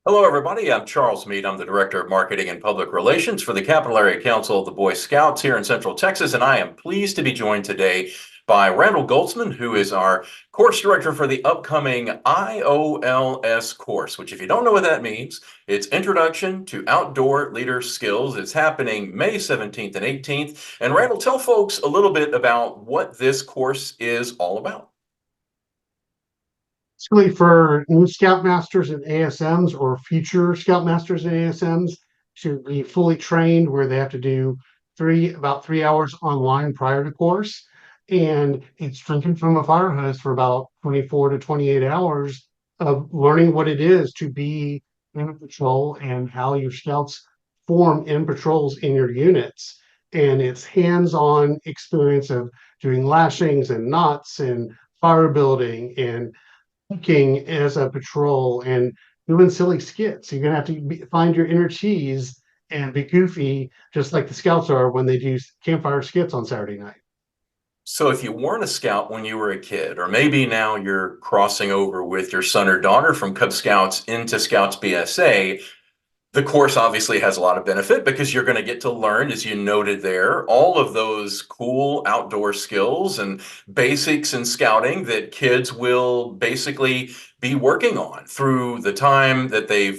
Hello, everybody. I'm Charles Mead. I'm the Director of Marketing and Public Relations for the Capital Area Council of the Boy Scouts here in Central Texas, and I am pleased to be joined today by Randal Goltzman, who is our course director for the upcoming IOLS course, which, if you don't know what that means, it's Introduction to Outdoor Leader Skills. It's happening May 17th and 18th. And Randal, tell folks a little bit about what this course is all about. Basically for new Scoutmasters and ASMs or future Scoutmasters and ASMs to be fully trained where they have to do about 3 hours online prior to course. And it's drinking from a fire hose for about 24 to 28 hours of learning what it is to be in a patrol and how your scouts form in patrols in your units. And it's hands-on experience of doing lashings and knots and fire building and cooking as a patrol and doing silly skits. You're gonna have to find your inner cheese and be goofy, just like the scouts are when they do campfire skits on Saturday night. So if you weren't a scout when you were a kid, or maybe now you're crossing over with your son or daughter from Cub Scouts into Scouts BSA, the course obviously has a lot of benefit because you're going to get to learn, as you noted there, all of those cool outdoor skills and basics in scouting that kids will basically be working on through the time that they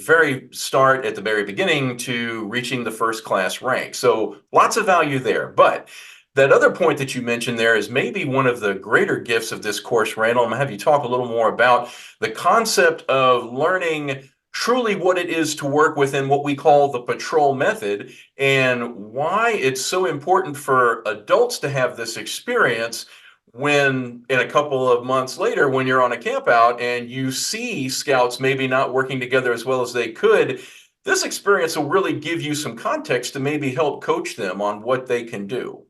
start at the very beginning to reaching the first class rank. So lots of value there. But that other point that you mentioned there is maybe one of the greater gifts of this course, Randal. I'm going to have you talk a little more about the concept of learning truly what it is to work within what we call the patrol method and why it's so important for adults to have this experience when in a couple of months later, when you're on a camp out and you see scouts maybe not working together as well as they could, this experience will really give you some context to maybe help coach them on what they can do.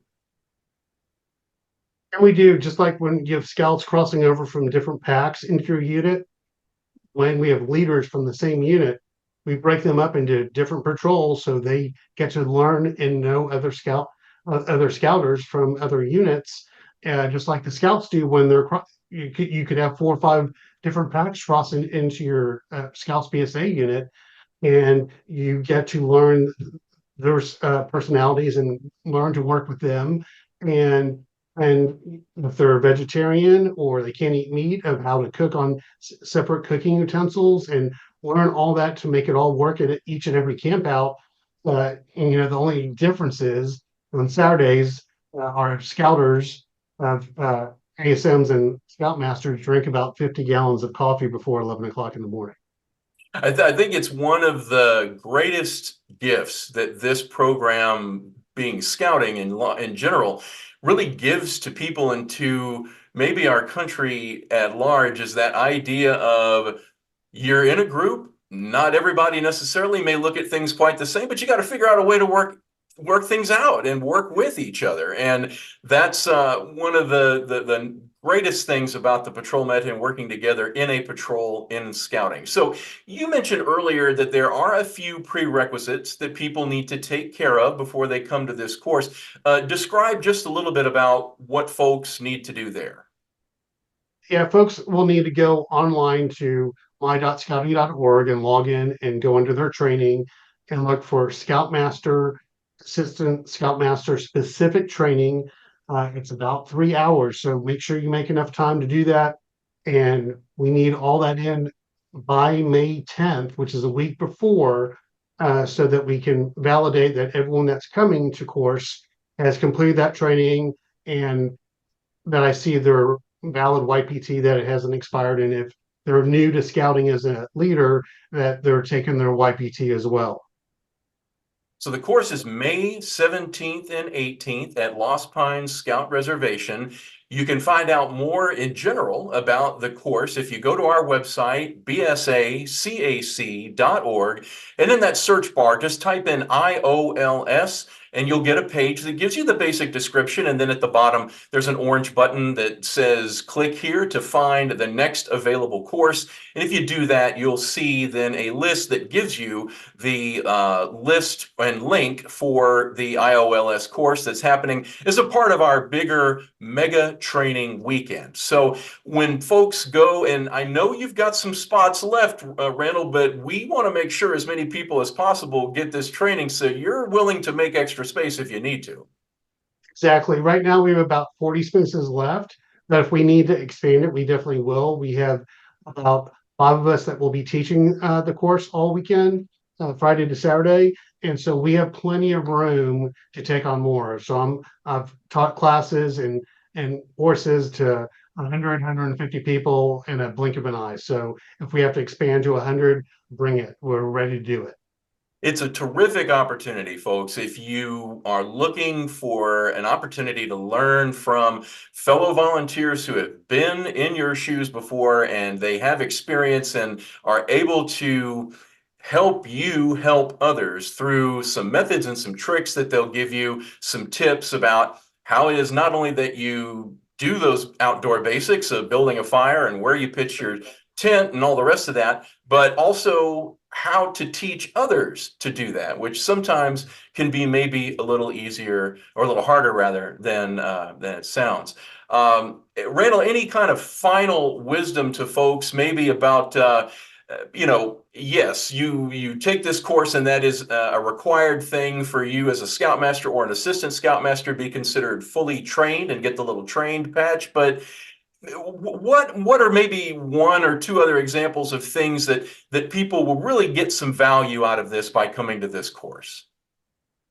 And we do, just like when you have scouts crossing over from different packs into your unit, when we have leaders from the same unit, we break them up into different patrols so they get to learn and know other scouters from other units, just like the scouts do when you could have 4 or 5 different packs crossing into your Scouts BSA unit, and you get to learn their personalities and learn to work with them. And if they're a vegetarian or they can't eat meat, of how to cook on separate cooking utensils and learn all that to make it all work at each and every camp out. And the only difference is on Saturdays, our scouters of ASMs and Scoutmasters drink about 50 gallons of coffee before 11 o'clock in the morning. I think it's one of the greatest gifts that this program, being scouting in general, really gives to people and to maybe our country at large, is that idea of you're in a group. Not everybody necessarily may look at things quite the same, but you got to figure out a way to work things out and work with each other. And that's one of the greatest things about the patrol method and working together in a patrol in scouting. So you mentioned earlier that there are a few prerequisites that people need to take care of before they come to this course. Describe just a little bit about what folks need to do there. Yeah, folks will need to go online to my.scouting.org and log in and go into their training and look for Scoutmaster, Assistant Scoutmaster specific training. It's about 3 hours, so make sure you make enough time to do that. And we need all that in by May 10th, which is a week before, so that we can validate that everyone that's coming to course has completed that training and that I see their valid YPT, that it hasn't expired. And if they're new to scouting as a leader, that they're taking their YPT as well. So the course is May 17th and 18th at Lost Pines Scout Reservation. You can find out more in general about the course if you go to our website, bsacac.org, and in that search bar, just type in IOLS, and you'll get a page that gives you the basic description. And then at the bottom, there's an orange button that says click here to find the next available course. And if you do that, you'll see then a list that gives you the list and link for the IOLS course that's happening as a part of our bigger mega ultimate training weekend. So when folks go, and I know you've got some spots left, Randall, but we want to make sure as many people as possible get this training, so you're willing to make extra space if you need to. Exactly. Right now, we have about 40 spaces left, but if we need to expand it, we definitely will. We have about 5 of us that will be teaching the course all weekend, Friday to Saturday. And so we have plenty of room to take on more. So I've taught classes and courses to 100, 150 people in a blink of an eye. So if we have to expand to 100, bring it. We're ready to do it. It's a terrific opportunity, folks. If you are looking for an opportunity to learn from fellow volunteers who have been in your shoes before and they have experience and are able to help you help others through some methods and some tricks that they'll give you, some tips about how it is not only that you do those outdoor basics of building a fire and where you pitch your tent and all the rest of that, but also how to teach others to do that, which sometimes can be maybe a little easier or a little harder rather than it sounds. Randall, any kind of final wisdom to folks maybe about yes, you take this course and that is a required thing for you as a Scoutmaster or an Assistant Scoutmaster to be considered fully trained and get the little trained patch, but what are maybe one or two other examples of things that people will really get some value out of this by coming to this course?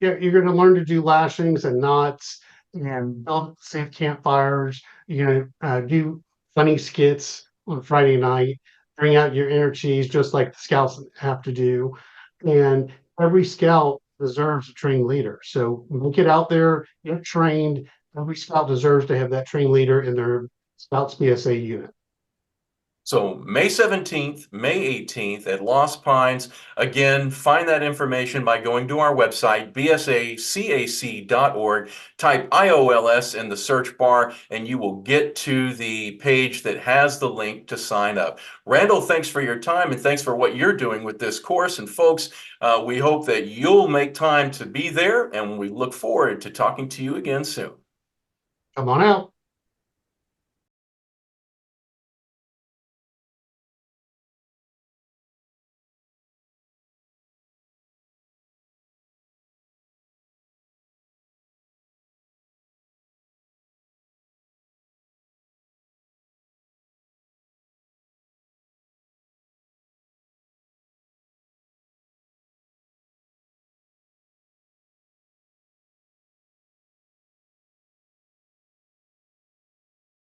Yeah, you're going to learn to do lashings and knots and build safe campfires. You're going to do funny skits on Friday night, bring out your inner cheese, just like the scouts have to do. And every scout deserves a trained leader. So when we get out there, get trained. Every scout deserves to have that trained leader in their Scouts BSA unit. So May 17th, May 18th at Lost Pines. Again, find that information by going to our website, bsacac.org. Type IOLS in the search bar, and you will get to the page that has the link to sign up. Randall, thanks for your time, and thanks for what you're doing with this course. And folks, we hope that you'll make time to be there, and we look forward to talking to you again soon. Come on out.